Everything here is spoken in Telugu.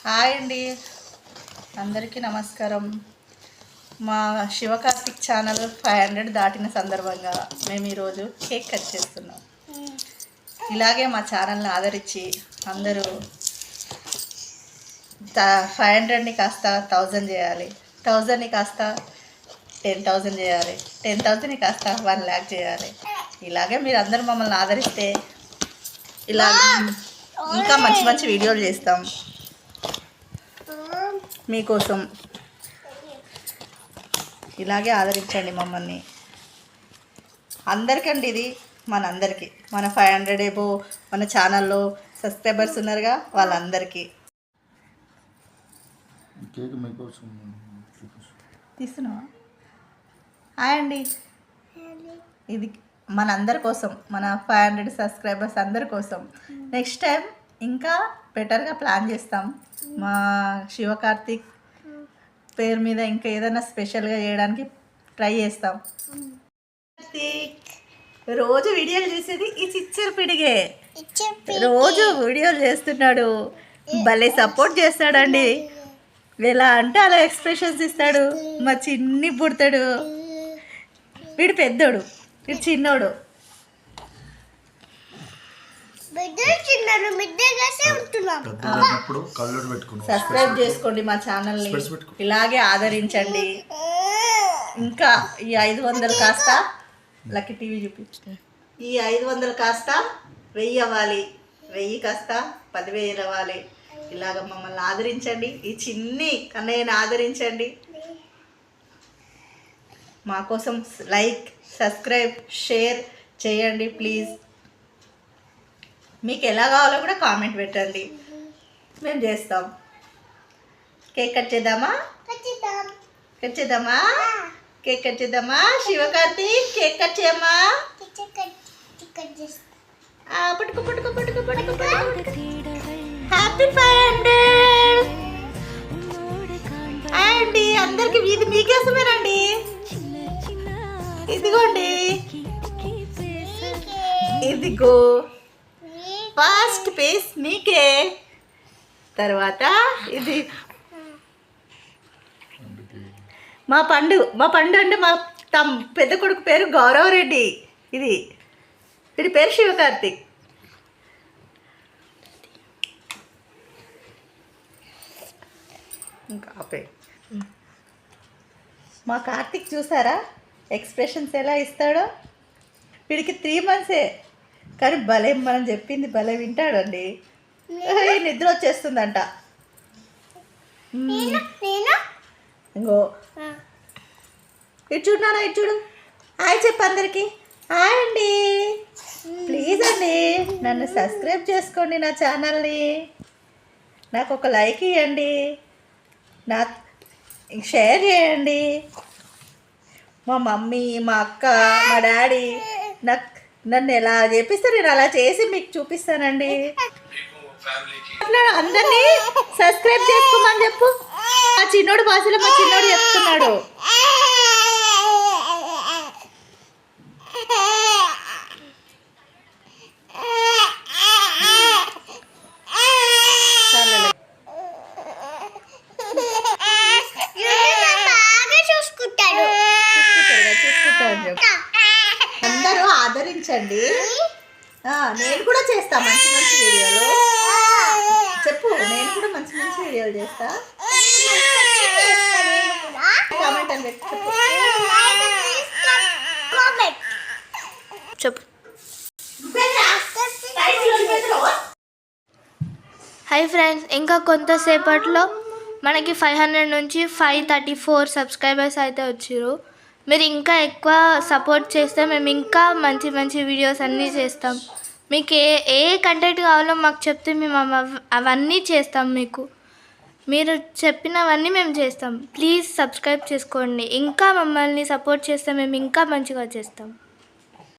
హాయ్ అండి, అందరికీ నమస్కారం. మా శివకార్తిక్ ఛానల్ 500 దాటిన సందర్భంగా మేము ఈరోజు కేక్ కట్ చేస్తున్నాం. ఇలాగే మా ఛానల్ని ఆదరించి అందరూ 500ని కాస్త 1000 చేయాలి, 1000ని కాస్త 10,000 చేయాలి, 10,000ని కాస్త 1 lakh చేయాలి. ఇలాగే మీరు అందరూ మమ్మల్ని ఆదరిస్తే ఇలా ఇంకా మంచి మంచి వీడియోలు చేస్తాం మీకోసం. ఇలాగే ఆదరించండి మమ్మల్ని. అందరికండి, ఇది మనందరికీ, మన 500 ఏబో మన ఛానల్లో సబ్స్క్రైబర్స్ ఉన్నారుగా, వాళ్ళందరికీ తీస్తున్నావా? హాయ్ అండి, ఇది మనందరి కోసం, మన 500 సబ్స్క్రైబర్స్ అందరి కోసం. నెక్స్ట్ టైం ఇంకా బెటర్గా ప్లాన్ చేస్తాం. మా శివకార్తిక్ పేరు మీద ఇంకా ఏదైనా స్పెషల్గా చేయడానికి ట్రై చేస్తాం. కార్తీక్ రోజు వీడియోలు చేసేది ఈ చిచ్చర్ పిడిగే, రోజు వీడియోలు చేస్తున్నాడు. భలే సపోర్ట్ చేస్తాడండి. ఎలా అంటే అలా ఎక్స్ప్రెషన్స్ ఇస్తాడు. మా చిన్ని పుడతాడు, వీడు పెద్దోడు, వీడు చిన్నోడు. సబ్స్క్రైబ్ చేసుకోండి మా ఛానల్ని, ఇలాగే ఆదరించండి. ఇంకా ఈ 500 కాస్త లక్కీ టీవీ చూపించండి. ఈ 500 కాస్త 1000 అవ్వాలి, 1000 కాస్త 10,000 అవ్వాలి. ఇలాగ మమ్మల్ని ఆదరించండి, ఈ చిన్ని కన్నయ్యని ఆదరించండి. మా కోసం లైక్, సబ్స్క్రైబ్, షేర్ చేయండి ప్లీజ్. మీకు ఎలా కావాలో కూడా కామెంట్ పెట్టండి, మేము చేస్తాం. కేక్ కట్ చేద్దామా? కట్ చేద్దామా? కేక్ కట్ చేద్దామా? శివకార్తిక్ కేక్ కట్ చేయమ్మా. పట్టుకో పట్టుకో పట్టుకో పట్టుకో. హ్యాపీ 500 అండి అందరికి. ఇది మీకోసమేనండి, ఇదిగోండి, ఇదిగో ఫస్ట్ పీస్ మీకే. తర్వాత ఇది మా పండు అంటే మా పెద్ద కొడుకు పేరు గౌరవరెడ్డి, ఇది వీడి పేరు శివకార్తిక్. ఇంకా మా కార్తిక్ చూసారా ఎక్స్ప్రెషన్స్ ఎలా ఇస్తాడో. వీడికి 3 months కానీ భలే, మనం చెప్పింది భలే వింటాడండి. నిద్ర వచ్చేస్తుందంట. ఇంకో ఇటు చూడు నాన్న, ఇటు చూడు. హాయ్ చెప్పు అందరికి. హాయ్ అండి, ప్లీజ్ అండి నన్ను సబ్స్క్రైబ్ చేసుకోండి, నా ఛానల్ని. నాకు ఒక లైక్ ఇవ్వండి, నా షేర్ చేయండి. మా మమ్మీ, మా అక్క, మా డాడీ నన్ను ఎలా చేపిస్తే నేను అలా చేసి మీకు చూపిస్తానండి. అందరినీ సబ్స్క్రైబ్ చేసుకోమని చెప్పు. మా చిన్నోడు భాషలో మా చిన్నోడు చెప్తున్నాడు. అందరూ ఆదరించండి. నేను కూడా చేస్తా మంచి మంచి వీడియోలు. చెప్పు, నేను కూడా మంచి మంచి వీడియోలు చేస్తా. కామెంట్ అని చెప్పు. హాయ్ ఫ్రెండ్స్, ఇంకా కొంతసేపట్లో మనకి 500 నుంచి 534 సబ్స్క్రైబర్స్ అయితే వచ్చారు. మీరు ఇంకా ఎక్కువ సపోర్ట్ చేస్తే మేము ఇంకా మంచి మంచి వీడియోస్ అన్నీ చేస్తాం. మీకు ఏ కంటెంట్ కావాలో మాకు చెప్తే మేము అవన్నీ చేస్తాం. మీరు చెప్పినవన్నీ మేము చేస్తాం. ప్లీజ్ సబ్స్క్రైబ్ చేసుకోండి. ఇంకా మమ్మల్ని సపోర్ట్ చేస్తే మేము ఇంకా మంచిగా చేస్తాం.